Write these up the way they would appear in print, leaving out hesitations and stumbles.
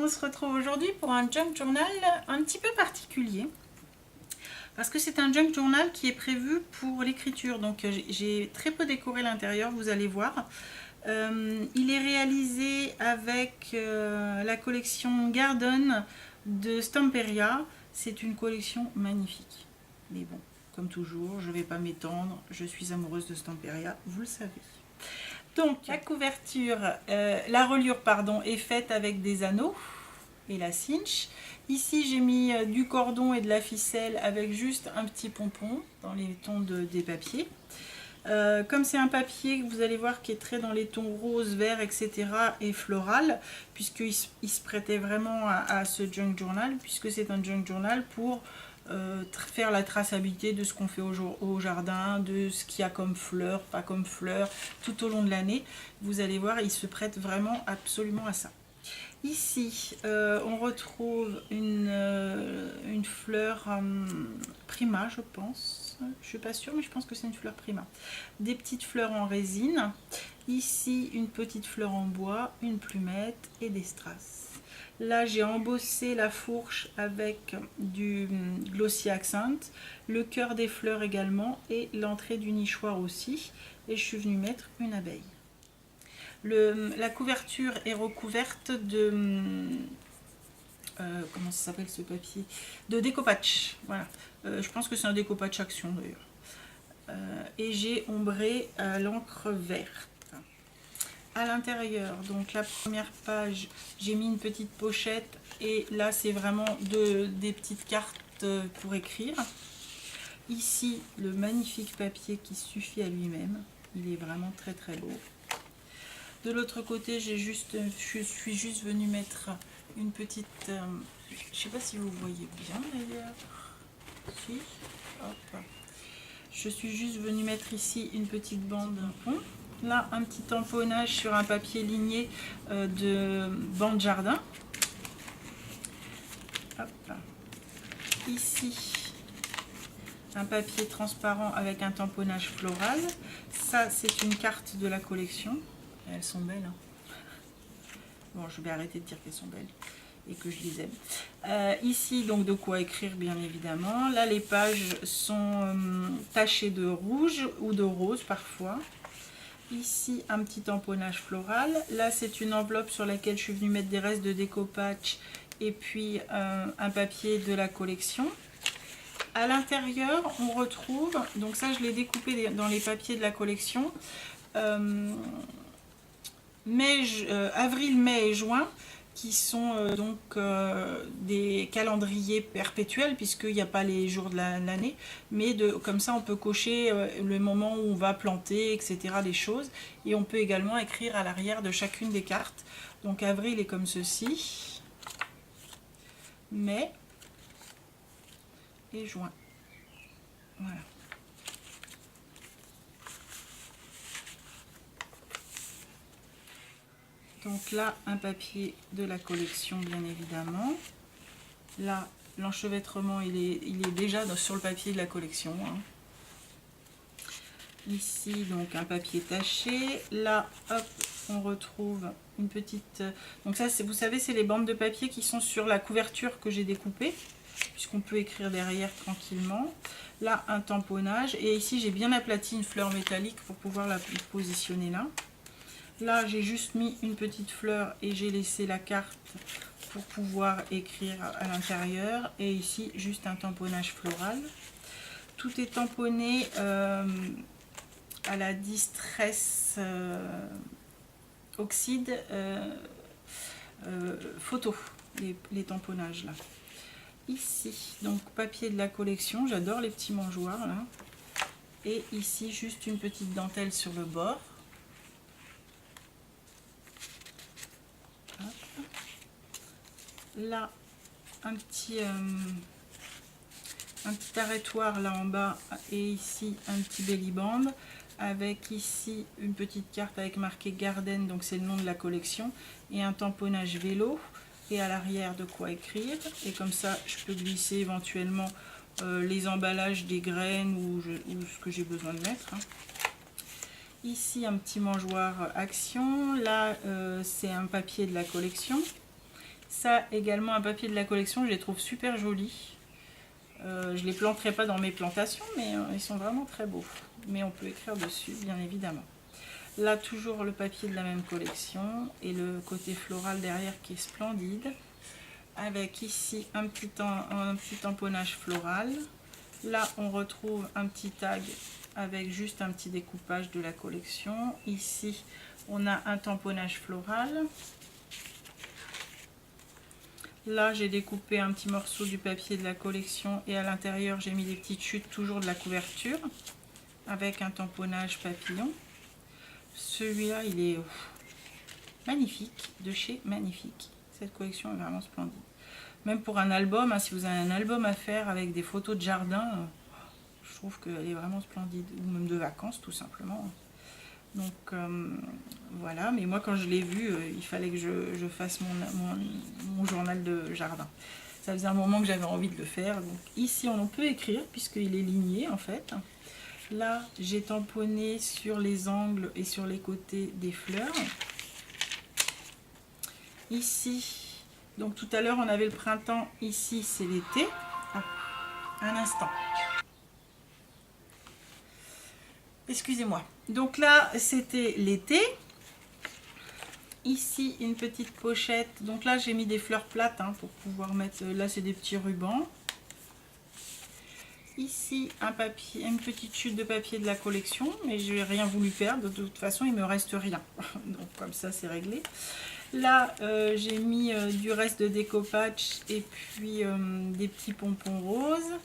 on se retrouve aujourd'hui pour un junk journal un petit peu particulier. Parce que c'est un junk journal qui est prévu pour l'écriture. Donc j'ai très peu décoré l'intérieur, vous allez voir. Il est réalisé avec la collection Garden de Stamperia. C'est une collection magnifique. Mais bon, comme toujours, je ne vais pas m'étendre. Je suis amoureuse de Stamperia, vous le savez. Donc la couverture, la reliure pardon, est faite avec des anneaux et la cinch. Ici j'ai mis du cordon et de la ficelle avec juste un petit pompon dans les tons des papiers. Comme c'est un papier, vous allez voir, qui est très dans les tons rose, vert, etc. et floral, puisqu'il se prêtait vraiment à ce junk journal, puisque c'est un junk journal pour faire la traçabilité de ce qu'on fait au jardin, de ce qu'il y a comme fleurs, pas comme fleurs, tout au long de l'année. Vous allez voir, il se prête vraiment absolument à ça. Ici, on retrouve une fleur Prima, je pense. Je suis pas sûre, mais je pense que c'est une fleur Prima. Des petites fleurs en résine. Ici, une petite fleur en bois, une plumette et des strass. Là, j'ai embossé la fourche avec du Glossy Accent, le cœur des fleurs également et l'entrée du nichoir aussi. Et je suis venue mettre une abeille. La couverture est recouverte de... comment ça s'appelle ce papier? De découpage. Voilà. Je pense que c'est un découpage action d'ailleurs. Et j'ai ombré à l'encre verte. À l'intérieur, donc la première page, j'ai mis une petite pochette et là c'est vraiment des petites cartes pour écrire. Ici, le magnifique papier qui suffit à lui-même. Il est vraiment très très beau. De l'autre côté, je suis juste venue mettre une petite... je ne sais pas si vous voyez bien d'ailleurs. Si. Hop. Je suis juste venue mettre ici une petite bande. Là, un petit tamponnage sur un papier ligné de bande jardin. Hop. Ici, un papier transparent avec un tamponnage floral. Ça, c'est une carte de la collection. Elles sont belles. Hein. Bon, je vais arrêter de dire qu'elles sont belles et que je les aime. Ici, donc, de quoi écrire, bien évidemment. Là, les pages sont tachées de rouge ou de rose parfois. Ici, un petit tamponnage floral. Là, c'est une enveloppe sur laquelle je suis venue mettre des restes de découpage et puis un papier de la collection. À l'intérieur, on retrouve, donc ça, je l'ai découpé dans les papiers de la collection. Avril, mai et juin, qui sont des calendriers perpétuels, puisqu'il n'y a pas les jours de l'année, mais comme ça on peut cocher le moment où on va planter, etc. les choses, et on peut également écrire à l'arrière de chacune des cartes. Donc avril est comme ceci, mai et juin. Voilà. Donc là, un papier de la collection, bien évidemment. Là, l'enchevêtrement, il est déjà sur le papier de la collection. Hein. Ici, donc, un papier taché. Là, hop, on retrouve une petite... Donc ça, vous savez, c'est les bandes de papier qui sont sur la couverture que j'ai découpée, puisqu'on peut écrire derrière tranquillement. Là, un tamponnage. Et ici, j'ai bien aplati une fleur métallique pour pouvoir la positionner là. Là, j'ai juste mis une petite fleur et j'ai laissé la carte pour pouvoir écrire à l'intérieur. Et ici, juste un tamponnage floral. Tout est tamponné à la Distress Oxyde photo, les tamponnages là. Ici, donc papier de la collection. J'adore les petits mangeoires là. Et ici, juste une petite dentelle sur le bord. Là, un petit arrêtoir là en bas et ici un petit belly band avec ici une petite carte avec marqué Garden, donc c'est le nom de la collection, et un tamponnage vélo, et à l'arrière de quoi écrire, et comme ça je peux glisser éventuellement les emballages des graines ou ce que j'ai besoin de mettre. Hein. Ici un petit mangeoire action, là c'est un papier de la collection. Ça également un papier de la collection, je les trouve super jolis. Je les planterai pas dans mes plantations, mais ils sont vraiment très beaux. Mais on peut écrire dessus, bien évidemment. Là, toujours le papier de la même collection et le côté floral derrière qui est splendide. Avec ici un petit tamponnage floral. Là, on retrouve un petit tag avec juste un petit découpage de la collection. Ici, on a un tamponnage floral. Là, j'ai découpé un petit morceau du papier de la collection et à l'intérieur, j'ai mis des petites chutes toujours de la couverture avec un tamponnage papillon. Celui-là, il est magnifique, de chez Magnifique. Cette collection est vraiment splendide. Même pour un album, hein, si vous avez un album à faire avec des photos de jardin, je trouve qu'elle est vraiment splendide. Ou même de vacances, tout simplement. Donc voilà, mais moi quand je l'ai vu, il fallait que je fasse mon journal de jardin. Ça faisait un moment que j'avais envie de le faire. Donc ici on peut écrire puisqu'il est ligné en fait. Là j'ai tamponné sur les angles et sur les côtés des fleurs. Ici, donc tout à l'heure on avait le printemps, ici c'est l'été. Ah, un instant. Excusez-moi. Donc là, c'était l'été. Ici, une petite pochette. Donc là, j'ai mis des fleurs plates hein, pour pouvoir mettre... Là, c'est des petits rubans. Ici, un papier, une petite chute de papier de la collection. Mais je n'ai rien voulu perdre. De toute façon, il ne me reste rien. Donc comme ça, c'est réglé. Là, j'ai mis du reste de découpage et puis des petits pompons roses.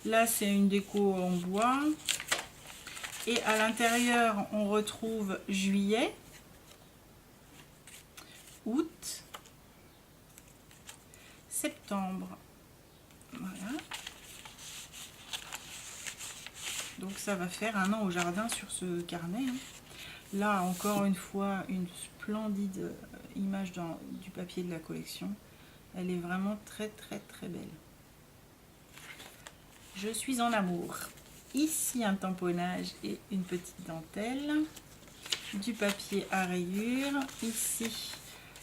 Là, c'est une déco en bois. Et à l'intérieur, on retrouve juillet, août, septembre. Voilà. Donc ça va faire un an au jardin sur ce carnet. Là, encore une fois, une splendide image du papier de la collection. Elle est vraiment très très très belle. Je suis en amour. Ici un tamponnage et une petite dentelle, du papier à rayures, ici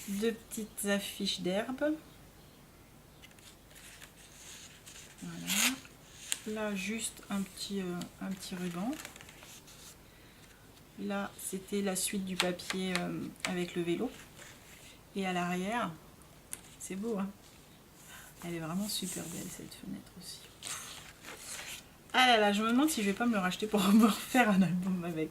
deux petites affiches d'herbe, voilà. Là juste un petit ruban, là c'était la suite du papier avec le vélo, et à l'arrière, c'est beau hein, elle est vraiment super belle cette fenêtre aussi. Ah là là, je me demande si je vais pas me le racheter pour me refaire un album avec.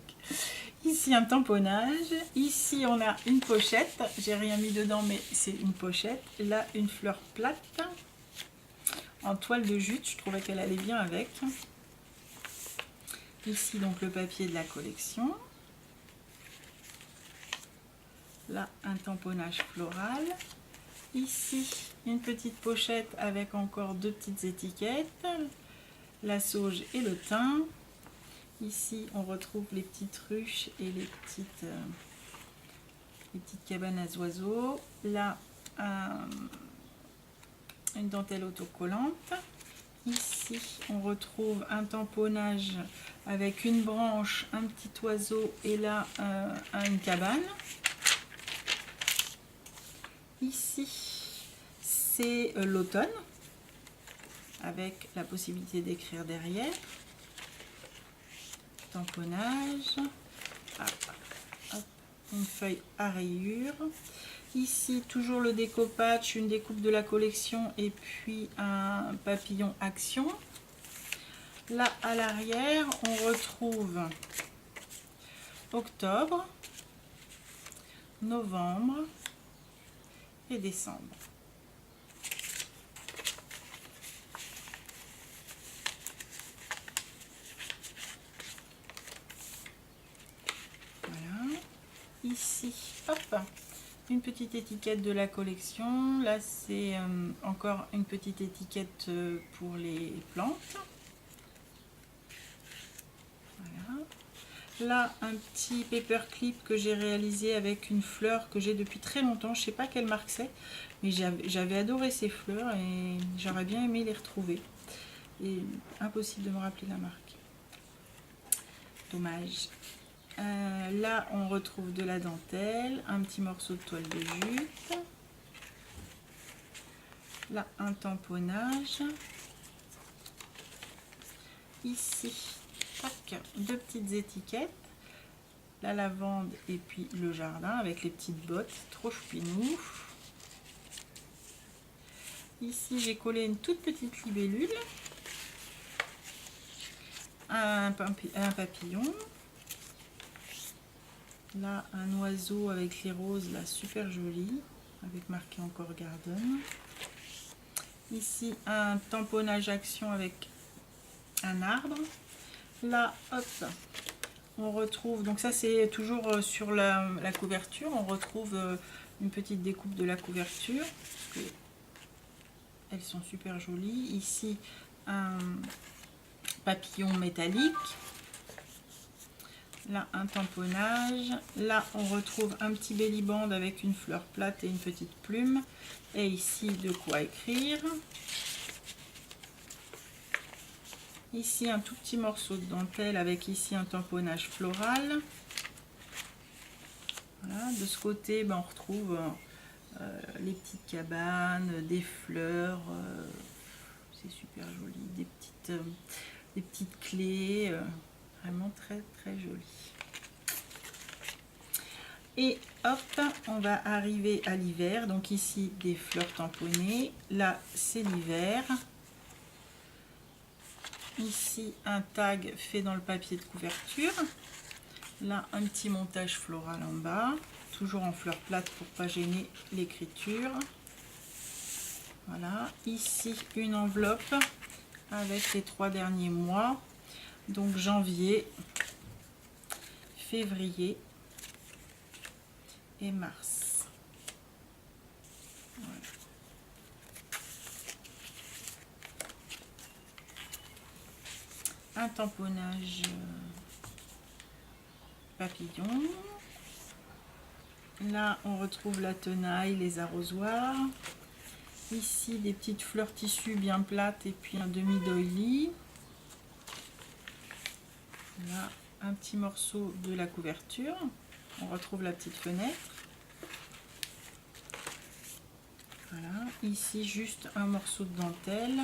Ici un tamponnage, ici on a une pochette, j'ai rien mis dedans mais c'est une pochette. Là une fleur plate en toile de jute, je trouvais qu'elle allait bien avec. Ici donc le papier de la collection. Là un tamponnage floral. Ici une petite pochette avec encore deux petites étiquettes. La sauge et le thym. Ici, on retrouve les petites ruches et les petites cabanes à oiseaux. Là, une dentelle autocollante. Ici, on retrouve un tamponnage avec une branche, un petit oiseau et là, une cabane. Ici, c'est l'automne avec la possibilité d'écrire derrière. Tamponnage, une feuille à rayures. Ici, toujours le découpage, une découpe de la collection et puis un papillon action. Là, à l'arrière, on retrouve octobre, novembre et décembre. Ici, hop, une petite étiquette de la collection. Là, c'est encore une petite étiquette pour les plantes. Voilà. Là, un petit paperclip que j'ai réalisé avec une fleur que j'ai depuis très longtemps. Je ne sais pas quelle marque c'est, mais j'avais adoré ces fleurs et j'aurais bien aimé les retrouver. Et impossible de me rappeler la marque. Dommage. Là, on retrouve de la dentelle, un petit morceau de toile de jute. Là, un tamponnage. Ici, tac, deux petites étiquettes. La lavande et puis le jardin avec les petites bottes. Trop choupinou. Ici, j'ai collé une toute petite libellule. Un papillon. Là, un oiseau avec les roses, là, super joli, avec marqué encore Garden. Ici, un tamponnage action avec un arbre. Là, hop, on retrouve, donc ça c'est toujours sur la couverture, on retrouve une petite découpe de la couverture. Elles sont super jolies. Ici, un papillon métallique. Là, un tamponnage. Là, on retrouve un petit belly band avec une fleur plate et une petite plume. Et ici, de quoi écrire. Ici, un tout petit morceau de dentelle avec ici un tamponnage floral. Voilà. De ce côté, ben, on retrouve les petites cabanes, des fleurs. C'est super joli. Des petites clés. Vraiment très très joli. Et hop, on va arriver à l'hiver. Donc ici des fleurs tamponnées. Là c'est l'hiver. Ici un tag fait dans le papier de couverture. Là un petit montage floral en bas. Toujours en fleurs plates pour pas gêner l'écriture. Voilà. Ici une enveloppe avec les 3 derniers mois. Donc janvier, février et mars. Voilà. Un tamponnage papillon. Là, on retrouve la tenaille, les arrosoirs. Ici, des petites fleurs tissu bien plates et puis un demi-doily. Là, un petit morceau de la couverture. On retrouve la petite fenêtre. Voilà. Ici, juste un morceau de dentelle.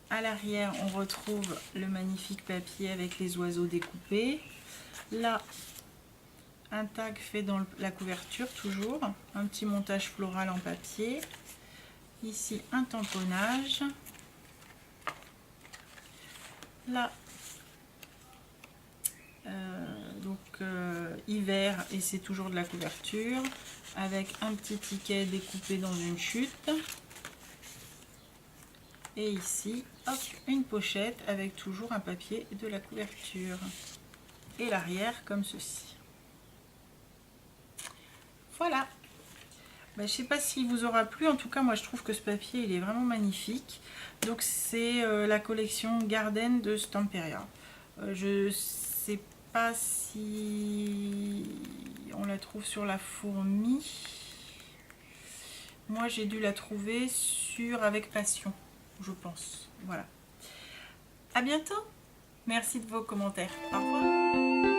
À l'arrière, on retrouve le magnifique papier avec les oiseaux découpés. Là, un tag fait dans la couverture, toujours. Un petit montage floral en papier. Ici, un tamponnage. Là, hiver, et c'est toujours de la couverture. Avec un petit ticket découpé dans une chute. Et ici, hop, une pochette avec toujours un papier de la couverture. Et l'arrière comme ceci. Voilà. Ben, je ne sais pas s'il vous aura plu. En tout cas, moi, je trouve que ce papier, il est vraiment magnifique. Donc, c'est la collection Garden de Stamperia. Je sais pas si on la trouve sur la fourmi. Moi, j'ai dû la trouver sur Avec Passion, je pense. Voilà. À bientôt. Merci de vos commentaires. Au revoir.